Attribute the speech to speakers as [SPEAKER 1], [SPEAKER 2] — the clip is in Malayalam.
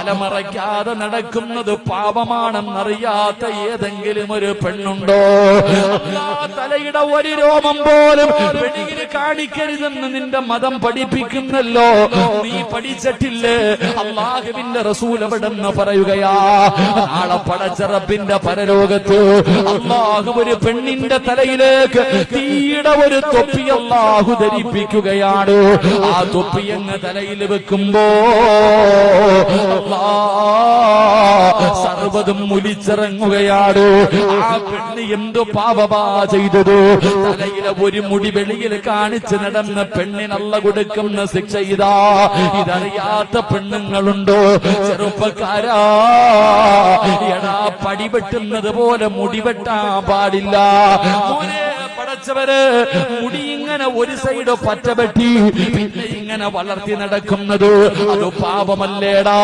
[SPEAKER 1] തലമറയ്ക്കാതെ നടക്കുന്നത് പാപമാണെന്നറിയാത്ത ഏതെങ്കിലും ഒരു പെണ്ണുണ്ടോ? തലയുടെ ഒരു രോമം പോലും വെളിയിൽ കാണിക്കരുതെന്ന് നിന്റെ മതം പഠിപ്പിക്കുന്നല്ലോ, നീ പഠിച്ചിട്ടില്ലേ? അല്ലാഹുവിന്റെ റസൂൽ എവിടെന്ന് പറയുകയാ, നാളെ പടച്ച റബ്ബിന്റെ പരലോകത്ത് അല്ലാഹു ഒരു പെണ്ണിന്റെ തലയിലേക്ക് തീയുടെ ഒരു തൊപ്പി അല്ലാഹു ധരിപ്പിക്കുകയാണ്. ആ തൊപ്പി അങ്ങ് തലയിൽ വെക്കുമ്പോ സർവ്വതും മുലിച്ചിറങ്ങുകയാണ്. ആ പെണ്ണ് എന്തു പാപമാ ചെയ്തത്? തലയിലെ ഒരു മുടി വെളിയിൽ കാണിച്ച് നടന്ന പെണ്ണിനല്ല കൊടുക്കുന്ന ശിക്ഷ ഇതാ. ഇതറിയാത്ത പെണ്ണുങ്ങളുണ്ടോ? ചെറുപ്പക്കാരാ, എടാ പടിവെട്ടുന്നത് പോലെ മുടിവെട്ടാൻ പാടില്ല മോനെ. പടച്ചവര് മുടി ഇങ്ങനെ ഒരു സൈഡ് പറ്റപെട്ടി പിന്നെ ഇങ്ങനെ വളർത്തി നടക്കുന്നത് അത് പാപമല്ലേടാ.